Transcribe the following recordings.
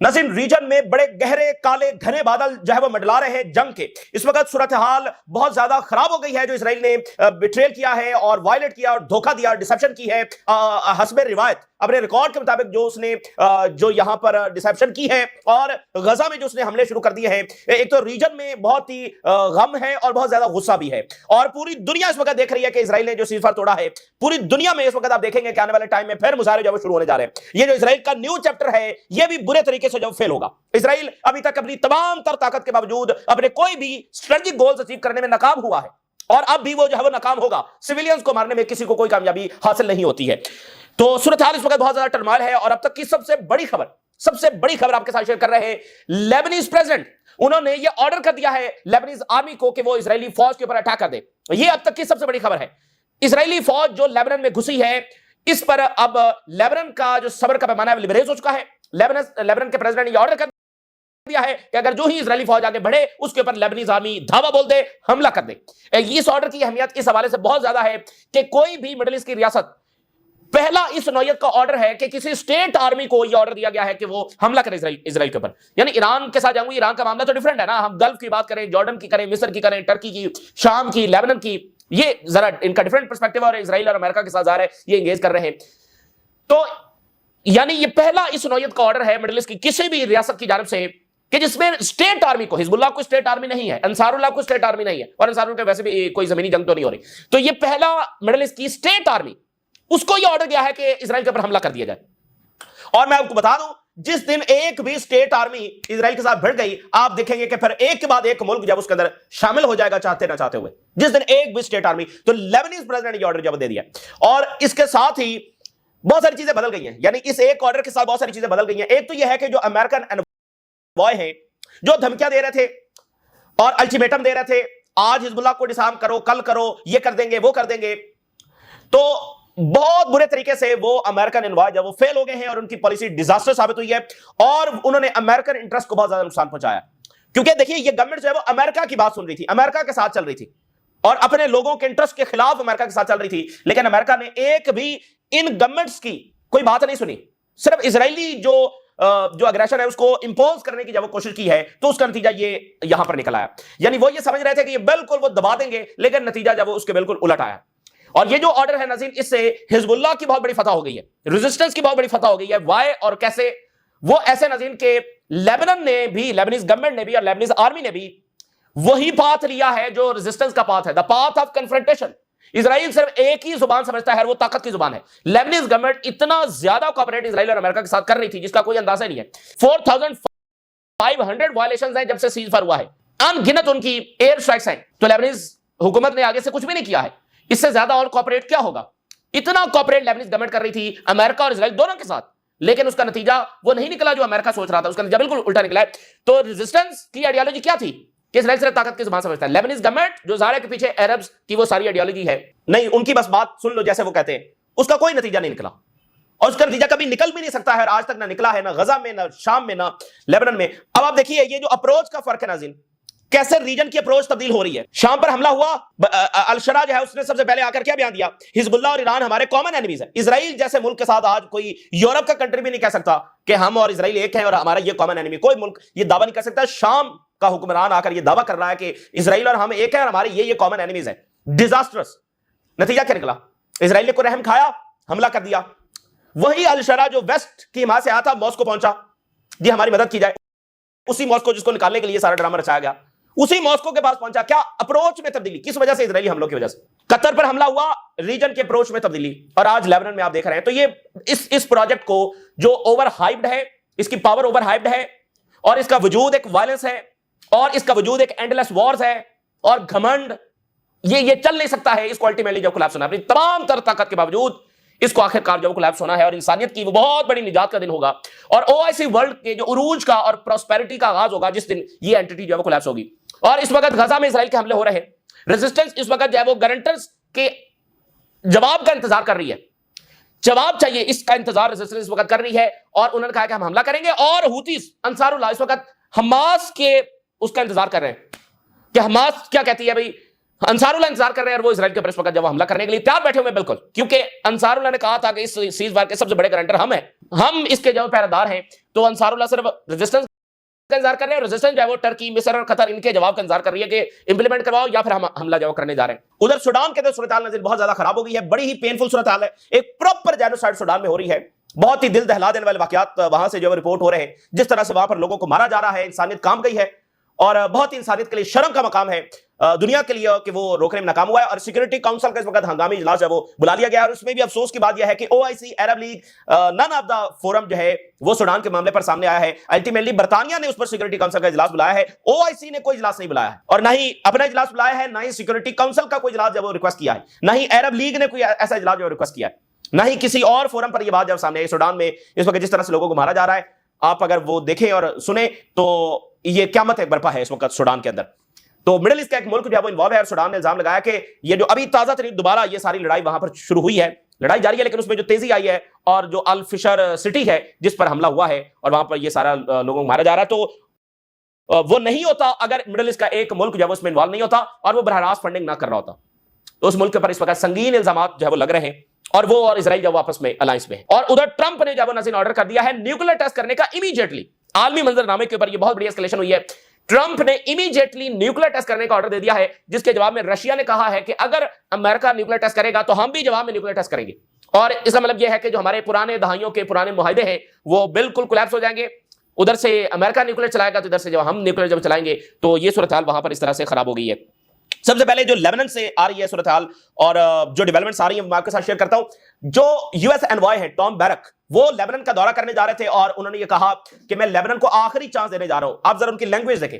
नाज़रीन, रीजन में बड़े गहरे काले घने बादल जो है वो मंडला रहे हैं जंग के। इस वक्त सूरत हाल बहुत ज्यादा खराब हो गई है। जो इसराइल ने बिट्रेल किया है और वायलेट किया और धोखा दिया, डिसेप्शन की है, हस्बे रिवायत अपने रिकॉर्ड के मुताबिक जो उसने जो यहां पर डिसेप्शन की है और गजा में जो उसने हमले शुरू कर दिए हैं। एक तो रीजन में बहुत ही गम है और बहुत ज्यादा गुस्सा भी है और पूरी दुनिया इस वक्त देख रही है कि इसराइल ने जो सीज़फायर तोड़ा है। पूरी दुनिया में इस वक्त आप देखेंगे कि आने वाले टाइम में फिर मुजाहरे जब शुरू होने जा रहे हैं। ये जो इसराइल का न्यू चैप्टर है ये भी बुरे तरीके से जब फेल होगा। इसराइल अभी तक अपनी तमाम तर ताकत के बावजूद अपने कोई भी स्ट्रेटेजिक गोल्स अचीव करने में नाकाम हुआ है और अब भी वो जो है वो नाकाम होगा। सिविलियंस को मारने में किसी को कोई कामयाबी हासिल नहीं होती है। तो सूरत हाल इस वक्त बहुत ज्यादा टर्माइल है और अब तक की सबसे बड़ी खबर आपके साथ शेयर कर रहे हैं। लेबनीज प्रेसिडेंट, उन्होंने ये ऑर्डर कर दिया है लेबनीज आर्मी को कि वो इजरायली फौज के ऊपर अटैक कर दे। ये अब तक की सबसे बड़ी खबर है। इजरायली फौज जो लेबनान में घुसी है, इस पर अब लेबनान का जो सब्र का पैमाना है लिबरेज हो चुका है। लेबनान के प्रेसिडेंट ने ऑर्डर कर दिया है कि अगर जो ही इजरायली फौज आगे बढ़े उसके ऊपर लेबनीज आर्मी धावा बोल दे, हमला कर दे। इस ऑर्डर की अहमियत इस हवाले से बहुत ज्यादा है कि कोई भी मिडिल ईस्ट की रियासत, पहला इस नौयत का ऑर्डर है कि किसी स्टेट आर्मी को यह ऑर्डर दिया गया है कि वो हमला करे इजराइल के ऊपर। यानी ईरान के साथ जाऊंगी, ईरान का मामला तो डिफरेंट है ना। हम गल्फ की बात करें, जॉर्डन की करें, मिस्र की करें, टर्की की, शाम की, लेबनान की, ये जरा इनका डिफरेंट पर्सपेक्टिव और इजराइल और अमेरिका के साथ जा रहे हैं, ये एंगेज कर रहे हैं। तो यानी ये पहला इस नौयत का ऑर्डर है मिडिल ईस्ट की किसी भी रियासत की जानब से कि जिसमें स्टेट आर्मी को, हिजबुल्लाह को स्टेट आर्मी नहीं है, अंसारुल्लाह को स्टेट आर्मी नहीं है और अंसारुल्लाह वैसे भी कोई जमीनी जंग तो नहीं हो रही। तो ये पहला मिडिल ईस्ट की स्टेट आर्मी, उसको ये ऑर्डर गया है कि इजराइल के ऊपर हमला कर दिया जाए। और मैं आपको बता दूं, जिस दिन एक भी स्टेट आर्मी इजराइल के साथ भिड़ गई, आप देखेंगे कि फिर एक के बाद एक मुल्क जब उसके अंदर शामिल हो जाएगा, चाहते ना चाहते हुए। जिस दिन एक भी स्टेट आर्मी, तो लेबनीज प्रेसिडेंट ने ये ऑर्डर जब दे दिया और इसके साथ ही बहुत सारी चीजें बदल गई हैं। यानी इस एक ऑर्डर के साथ बहुत सारी चीजें बदल गई हैं। एक तो यह है कि जो अमेरिकन एनवॉय हैं, जो धमकियां दे रहे थे और अल्टीमेटम दे रहे थे, आज हिजबुल्लाह को डिसआर्म करो, कल करो, ये कर देंगे, वो कर देंगे, तो बहुत बुरे तरीके से वो अमेरिकन एनवॉय जब वो फेल हो गए हैं और उनकी पॉलिसी डिजास्टर साबित हुई है और उन्होंने अमेरिकन इंटरेस्ट को बहुत ज्यादा नुकसान पहुंचाया। क्योंकि देखिए, ये गवर्नमेंट जो है वो अमेरिका की बात सुन रही थी, अमेरिका के साथ चल रही थी और अपने लोगों के इंटरेस्ट के खिलाफ अमेरिका के साथ चल रही थी। लेकिन अमेरिका ने एक भी इन गवर्नमेंट्स की कोई बात नहीं सुनी। सिर्फ इजरायली जो अग्रेशन है उसको इंपोज करने की जब वो कोशिश की है, तो उसका नतीजा ये यहां पर निकल आया। यानी वो ये समझ रहे थे कि ये बिल्कुल वो दबा देंगे, लेकिन नतीजा जब वो उसके बिल्कुल उलट आया। और ये जो ऑर्डर है नाज़रीन, इससे हिजबुल्लाह की बहुत बड़ी फतह हो गई है, रेजिस्टेंस की बहुत बड़ी फतह हो गई है। वाई और कैसे? वो ऐसे नाज़रीन के लेबनान ने भी, लेबनीज गवर्नमेंट ने भी और लेबनीज आर्मी ने भी वही पाथ लिया है जो रेजिस्टेंस का पाथ है, the path of confrontation. Israel सिर्फ एक ही जुबान समझता है, वो ताकत की जुबान है। लेबनीज गवर्नमेंट इतना ज्यादा कॉपरेट इजराइल और अमेरिका के साथ कर रही थी जिसका कोई अंदाजा नहीं है। 4500 वायलेशंस हैं जब से सीज़फायर हुआ है, अनगिनत उनकी एयर स्ट्राइक्स हैं। तो लेबनीज हुकूमत ने आगे से कुछ भी नहीं किया है, इससे ज्यादा और कॉपरेट क्या होगा? इतना कॉपरेट लेबनीज गवर्नमेंट कर रही थी अमेरिका और इजराइल दोनों के साथ, लेकिन उसका नतीजा वो नहीं निकला जो अमेरिका सोच रहा था, उसका नतीजा बिल्कुल उल्टा निकला है। तो रेजिस्टेंस की आइडियोलॉजी क्या थी कि इजराइल सिर्फ ताकत की जुबान समझता है। लेबनीज गवर्नमेंट जो ज़ाहिर है के पीछे अरब्स की वो सारी आइडियोलॉजी है, नहीं, उनकी बस बात सुन लो जैसे वो कहते हैं, उसका कोई नतीजा नहीं निकला और उसका नतीजा कभी निकल भी नहीं सकता है और आज तक ना निकला है, ना गजा में, ना शाम में, ना लेबनान में। अब आप देखिए ये जो अप्रोच का फर्क है नाज़रीन, कैसे रीजन की अप्रोच तब्दील हो रही है। शाम पर हमला हुआ, अल-शरा जो है उसने सबसे पहले आकर क्या बयान दिया, हिजबुल्लाह और ईरान हमारे कॉमन एनिमीज है। इजराइल जैसे मुल्क के साथ आज कोई यूरोप का कंट्री भी नहीं कह सकता कि हम और इजराइल एक हैं और हमारा ये कॉमन एनिमी। कोई मुल्क ये दावा नहीं कर सकता। शाम का हुक्मरान आकर ये दावा कर रहा है कि इजराइल और हम एक हैं और हमारे ये कॉमन एनिमीज है। डिजास्टरस। नतीजा क्या निकला? इजराइल ने को रहम खाया, हमला कर दिया। वही अल-शरा जो वेस्ट की हिमायत से आया था, मॉस्को पहुंचा, जी हमारी मदद की जाए। उसी मॉस्को जिसको निकालने के लिए सारा ड्रामा रचाया गया, उसी मॉस्को के पास पहुंचा। क्या अप्रोच में तब्दीली? किस वजह से? इजरायली हमलों की वजह से। कतर पर हमला हुआ, रीजन के अप्रोच में तब्दीली, और आज लेबनान में आप देख रहे हैं। तो ये इस प्रोजेक्ट को जो ओवर हाइप्ड है, इसकी पावर ओवर हाइप्ड है और इसका वजूद एक वायलेंस है और इसका वजूद एक एंडलेस वॉर्स है और घमंड, ये चल नहीं सकता है। इसको अल्टीमेटली जब कोलैप्स होना है, अपनी तमाम तर ताकत के बावजूद इसको आखिरकार जब कोलैप्स होना है और इंसानियत की वो बहुत बड़ी निजात का दिन होगा और ओआईसी वर्ल्ड के जो उरूज का और प्रॉस्पेरिटी का आगाज होगा जिस दिन ये एंटिटी जो है कोलैप्स होगी। और इस वक्त गजा में इजराइल के हमले हो रहे हैं। रेजिस्टेंस इस वक्त जो है वो गारंटर्स के जवाब का इंतजार कर रही है, जवाब चाहिए, इसका इंतजार रेजिस्टेंस इस वक्त कर रही है और उन्होंने कहा कि हम हमला करेंगे। और हुतीस, अंसारुल्लाह इस वक्त हमास के उसका इंतजार कर रहे हैं कि हमास क्या कहती है। भाई अंसारुल्लाह इंतजार कर रहे हैं और वो इजराइल के ऊपर इस वक्त जब हमला करने के लिए तैयार बैठे हुए बिल्कुल, क्योंकि अंसारुल्लाह ने कहा था कि इस सीज़फायर के सबसे बड़े गारंटर हम हैं। हम इसके जो पहरेदार हैं, तो अंसारुल्लाह सिर्फ रेजिस्टेंस का इंतजार कर रहे हैं। रेजिस्टेंस जो है वो टर्की, मिस्र और कतर इनके जवाब का इंतजार कर रही है कि इंप्लीमेंट करवाओ या फिर हम हमला जो करने जा रहे हैं। उधर सूडान के अंदर सूरत हाल बहुत ज्यादा खराब हो गई है, बड़ी ही पेनफुल सूरत हाल है। एक प्रॉपर जेनोसाइड सूडान में हो रही है। बहुत ही दिल दहला देने वाले वाकयात वहां से जो रिपोर्ट हो रहे हैं, जिस तरह से वहां पर लोगों को मारा जा रहा है, इंसानियत काम गई है और बहुत ही इंसानियत के लिए शर्म का मकाम है दुनिया के लिए कि वो रोकने में नाकाम हुआ है। और सिक्योरिटी काउंसिल का इस वक्त हंगामी इजलास है वो बुला लिया गया है और उसमें भी अफसोस की बात यह है कि OIC, Arab league, none of the forum जो है वो सूडान के मामले पर सामने आया है। अल्टीमेटली बर्तानिया ने उस पर सिक्योरिटी काउंसिल का इजलास बुलाया है, ओआईसी ने कोई इजलास नहीं बुलाया है और ना ही अपना इजलास बुलाया है, ना ही सिक्योरिटी काउंसिल का कोई इजलास जब वो रिक्वेस्ट किया है, ना ही अरब लीग ने कोई ऐसा इजलास जो रिक्वेस्ट किया है, ना ही किसी और फोरम पर यह बात जब सामने आई। सूडान में इस वक्त जिस तरह से लोगों को मारा जा रहा है, आप अगर वो देखें और सुने तो ये क़यामत एक बर्पा है इस वक्त सूडान के अंदर। तो मिडिल ईस्ट का एक मुल्क जो है वो इन्वॉल्व है और सूडान ने इल्जाम लगाया कि ये जो अभी ताजा तरीन दोबारा ये सारी लड़ाई वहां पर शुरू हुई है, लड़ाई जारी है, लेकिन उसमें जो तेजी आई है और जो अल फिशर सिटी है जिस पर हमला हुआ है और वहां पर ये सारा लोगों को मारा जा रहा है, तो वो नहीं होता अगर मिडिल ईस्ट का एक मुल्क जो है उसमें इन्वॉल्व नहीं होता और वो बरह रास्त फंडिंग ना कर रहा होता। तो उस मुल्क के ऊपर इस वक्त संगीन इल्जाम जो है वो लग रहे हैं और वो और इजराइल जब आपस में अलायंस में है। और उधर ट्रंप ने जब नजीर ऑर्डर कर दिया है न्यूक्लियर टेस्ट करने का इमीडिएटली। आलमी मंजरनामे के ऊपर ये बहुत बड़ी एस्केलेशन हुई है। ट्रंप ने इमीडिएटली न्यूक्लियर टेस्ट करने का ऑर्डर दे दिया है, जिसके जवाब में रशिया ने कहा है कि अगर अमेरिका न्यूक्लियर टेस्ट करेगा तो हम भी जवाब में न्यूक्लियर टेस्ट करेंगे। और इसका मतलब यह है कि जो हमारे पुराने दहाइयों के पुराने मुआहदे हैं वो बिल्कुल कोलैप्स हो जाएंगे। उधर से अमेरिका न्यूक्लियर चलाएगा तो इधर से जब हम न्यूक्लियर जब चलाएंगे तो ये सूरत हाल वहां पर इस तरह से खराब हो गई है। सबसे पहले जो लेबनान से आ रही है सूरत हाल और जो डेवलपमेंट्स आ रही है मैं आपके साथ शेयर करता हूं। जो यूएस एनवॉय है टॉम बैरक, वो लेबनान का दौरा करने जा रहे थे और उन्होंने ये कहा कि मैं लेबनान को आखिरी चांस देने जा रहा हूं। आप जरा उनकी लैंग्वेज देखें,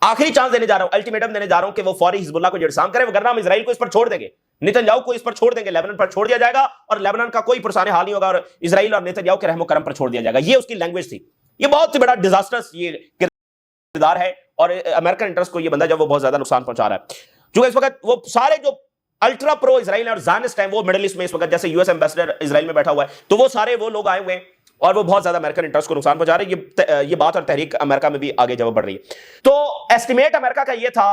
आखिरी चांस देने जा रहा हूं, अल्टीमेटम देने जा रहा हूं कि वो फौरी हिजबुल्लाह को जिरसाम करे, वरना हम इजराइल को इस पर छोड़ देंगे, नेतन्याहू को इस पर छोड़ देंगे, लेबनान पर छोड़ दिया जाएगा और लेबनान का कोई पुरसाने हाल नहीं होगा और इजराइल और नेतन्याहू के रहमो करम पर छोड़ दिया जाएगा। ये उसकी लैंग्वेज थी। ये बहुत ही बड़ा डिजास्टर्स ये किरदार है और अमेरिकन इंटरेस्ट को ये बंदा जब वो बहुत ज्यादा नुकसान पहुंचा रहा है। जो इस वक्त वो सारे जो अल्ट्रा प्रो इजराइल और ज़ायनिस्ट हैं वो मिडिल ईस्ट में इस वक्त, जैसे यूएस एम्बेसडर इजराइल में बैठा हुआ है, तो वो सारे वो लोग आए हुए हैं और वो बहुत ज्यादा अमेरिकन इंटरेस्ट को नुकसान पहुंचा रहे हैं। ये बात और तहरीक अमेरिका में भी आगे जब बढ़ रही है। तो एस्टिमेट अमेरिका का ये था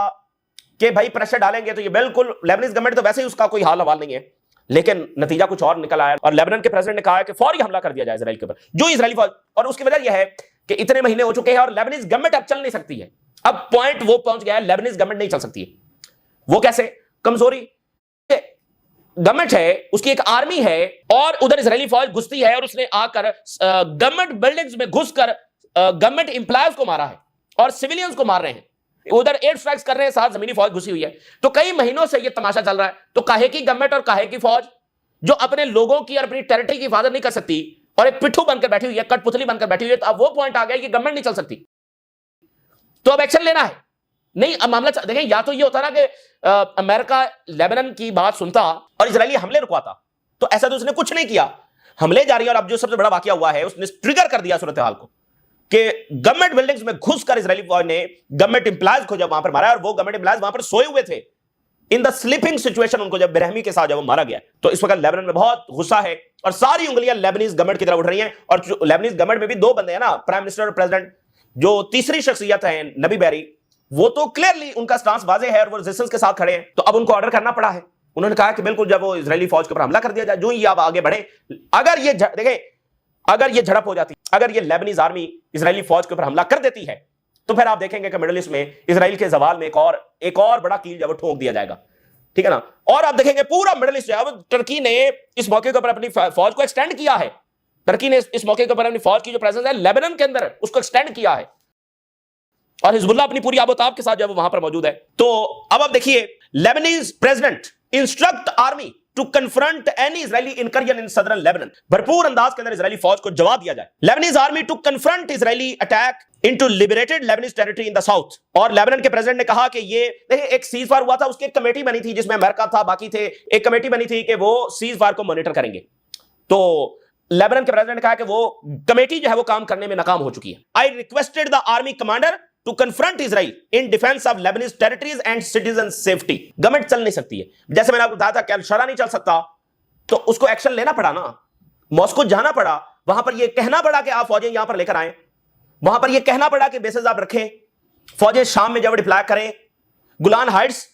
कि भाई प्रेशर डालेंगे तो ये बिल्कुल, लेबनीज गवर्नमेंट तो वैसे ही उसका कोई हाल हवाल नहीं है, लेकिन नतीजा कुछ और निकल आया और लेबनान के प्रेसिडेंट ने कहा है कि फौरी हमला कर दिया जाए इजराइल के ऊपर, जो इजरायली फौज। और उसकी वजह यह है कि इतने महीने हो चुके हैं और लेबनीज गवर्नमेंट अब चल नहीं सकती है। अब पॉइंट वो पहुंच गया है, लेबनीज गवर्नमेंट नहीं चल सकती है। वो कैसे? कमजोरी गवर्नमेंट है, उसकी एक आर्मी है और उधर इजरायली फौज घुसती है और उसने आकर गवर्नमेंट बिल्डिंग्स में घुसकर गवर्नमेंट एम्प्लॉयज को मारा है और सिविलियंस को मार रहे हैं। उधर एयर स्ट्राइक्स कर रहे हैं, साथ जमीनी फौज घुसी हुई है। तो कई महीनों से ये तमाशा चल रहा है। तो काहे की गवर्नमेंट और काहे की फौज जो अपने लोगों की और अपनी टेरिटरी की हिफाजत नहीं कर सकती और एक पिट्ठू बनकर बैठी हुई है, कठपुतली बनकर बैठी हुई है, तो अब वो पॉइंट आ गया कि गवर्नमेंट नहीं चल सकती, तो अब एक्शन लेना है। नहीं, अब मामला देखें, या तो ये होता ना कि अमेरिका लेबनान की बात सुनता और इजरायली हमले रुकवाता, तो ऐसा तो उसने कुछ नहीं किया। हमले जारी और अब जो सबसे बड़ा वाकया हुआ है उसने ट्रिगर कर दिया सूरत हाल को कि गवर्नमेंट बिल्डिंग्स में घुसकर इजरायली फौज ने गवर्नमेंट एम्प्लॉयज को जब वहां पर मारा और वो गवर्नमेंट एम्प्लॉयज वहां पर सोए हुए थे इन द स्लीपिंग सिचुएशन, उनको जब बेरहमी के साथ जब मारा गया। तो इस वक्त लेबनान में बहुत गुस्सा है और सारी उंगलियां लेबनीज गवर्नमेंट की तरफ उठ रही हैं। और लेबनीज गवर्नमेंट में भी दो बंदे हैं ना, प्राइम मिनिस्टर और प्रेसिडेंट। जो तीसरी शख्सियत है नबी बैरी, वो तो क्लियरली उनका स्टांस वाजे है और वो रेजिस्टेंस के साथ खड़े हैं। तो अब उनको ऑर्डर करना पड़ा है। उन्होंने कहा कि बिल्कुल जब वो इजरायली फौज के ऊपर हमला कर दिया जाए, जो ही आप आगे बढ़े, अगर ये देखें, अगर ये झड़प हो जाती, अगर ये लेबनीज आर्मी इजरायली फौज के ऊपर हमला कर देती है, तो फिर आप देखेंगे कि मिडिल ईस्ट में इजराइल के जवाल में एक और बड़ा कील जब ठोक दिया जाएगा, ठीक है ना। और आप देखेंगे पूरा मिडिल ईस्ट, अब टर्की ने इस मौके के ऊपर अपनी फौज को एक्सटेंड किया है। टर्की ने इस मौके के ऊपर अपनी फौज की जो प्रेजेंस है लेबनान के अंदर, उसको एक्सटेंड किया है और हिजबुल्लाह अपनी पूरी आबोताब के साथ जब वहां पर मौजूद है। तो अब आप देखिए, Lebanese president instruct army to confront any Israeli incursion in southern Lebanon. भरपूर अंदाज के अंदर इजरायली फौज को जवाब दिया जाए। Lebanese army to confront Israeli attack into liberated Lebanese territory in the south. और लेबनान के प्रेसिडेंट ने कहा कि ये देखिए, एक सीज फायर हुआ था, उसकी एक कमेटी बनी थी जिसमें अमेरिका था, बाकी थे, एक कमेटी बनी थी कि वो सीज फायर को मॉनिटर करेंगे। तो लेबनान के प्रेसिडेंट ने कहा कि वो कमेटी जो है वो काम करने में नाकाम हो चुकी है। I requested the army commander to confront Israel in defence of Lebanese territories and citizen safety. Government चल नहीं सकती है, जैसे मैंने आपको बताया था कि अल-शरा नहीं चल सकता, तो उसको एक्शन लेना पड़ा ना, मॉस्को जाना पड़ा, वहां पर यह कहना पड़ा कि आप फौजें यहां पर लेकर आए, वहां पर यह कहना पड़ा कि बेसेस आप रखें, फौजें शाम में जब डिप्लॉय करें, गुलान हाइट्स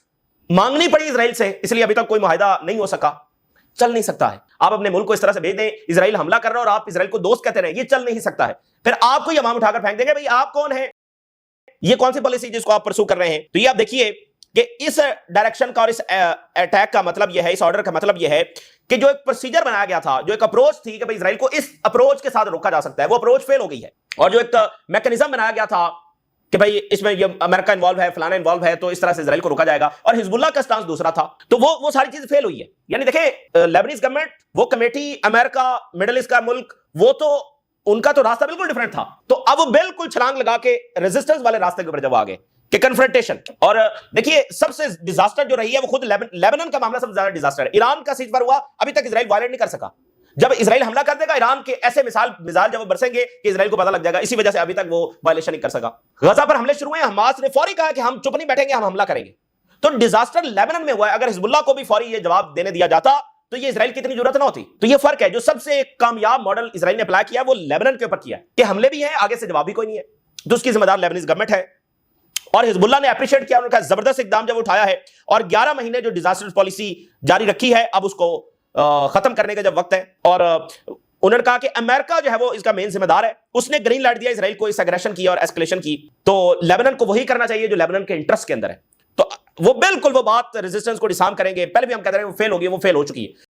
मांगनी पड़ी इजराइल से, इसलिए अभी तक कोई मुआहिदा नहीं हो सका। चल नहीं सकता है। आप अपने मुल्क को इस तरह से भेज दें, इजराइल हमला कर रहा है और आप इजराइल को दोस्त कहते रहे, ये चल नहीं सकता है। फिर आपको ये माम उठाकर फेंक देंगे, भाई आप कौन है, ये कौन सी पॉलिसी जिसको आप परसू कर रहे हैं। तो ये आप देखिए कि इस डायरेक्शन का और इस अटैक का मतलब यह है, इस ऑर्डर का मतलब यह है कि जो एक प्रोसीजर बनाया गया था, जो एक अप्रोच थी कि भाई इजराइल को इस अप्रोच के साथ रोका जा सकता है, वो अप्रोच फेल हो गई है। और जो एक मैकेनिज्म बनाया गया था कि भाई इसमें ये अमेरिका इन्वॉल्व है, फलाना इन्वॉल्व है, तो इस तरह से इजराइल को रोका जाएगा, और हिजबुल्लाह का स्टांस दूसरा था, तो वो सारी चीज फेल हुई है। यानी देखें, लेबनीज गवर्नमेंट, वो कमेटी, अमेरिका, मिडिल ईस्ट का मुल्क, वो तो उनका तो रास्ता बिल्कुल डिफरेंट था। तो अब वो बिल्कुल छलांग लगा के रेजिस्टेंस वाले रास्ते के ऊपर जब आ गए कि कन्फ्रंटेशन। और देखिए सबसे डिजास्टर जो रही है वो खुद लेबनान का मामला सबसे ज्यादा डिजास्टर है। ईरान का सीज पर हुआ, अभी तक इजराइल वायलेट नहीं कर सका। जब इजराइल हमला कर देगा, ईरान के ऐसे मिसाइल जब बरसेंगे कि इजराइल को पता लग जाएगा, इसी वजह से अभी तक वो वायलेशन नहीं कर सका। गजा पर हमले शुरू हुए, हमास ने फौरी कहा कि हम चुप नहीं बैठेंगे, हम हमला करेंगे। तो डिजास्टर लेबनान में हुआ है। अगर हिजबुल्लाह को भी फौरी ये जवाब देने दिया जाता तो ये इजराइल की इतनी जरूरत ना होती। तो ये फर्क है। जो सबसे कामयाब मॉडल इजराइल ने अप्लाई किया वो लेबनान के ऊपर किया कि हमले भी हैं, आगे से जवाब भी कोई नहीं है, तो उसकी जिम्मेदार लेबनीज गवर्नमेंट है। और हिजबुल्लाह ने अप्रिशिएट किया, उन्होंने कहा जबरदस्त इकदाम जब उठाया है, और 11 महीने जो डिजास्टर पॉलिसी जारी रखी है, अब उसको खत्म करने का जब वक्त है। और उन्होंने कहा कि अमेरिका जो है वो इसका मेन जिम्मेदार है, उसने ग्रीन लाइट दिया इजराइल को इस एग्रेशन की और एस्केलेशन की, तो लेबनान को वही करना चाहिए जो लेबनान के इंटरेस्ट के अंदर है। तो वो बिल्कुल वो बात रेजिस्टेंस को डिसार्म करेंगे। पहले भी हम कहते रहे वो फेल होगी, वो फेल हो चुकी है।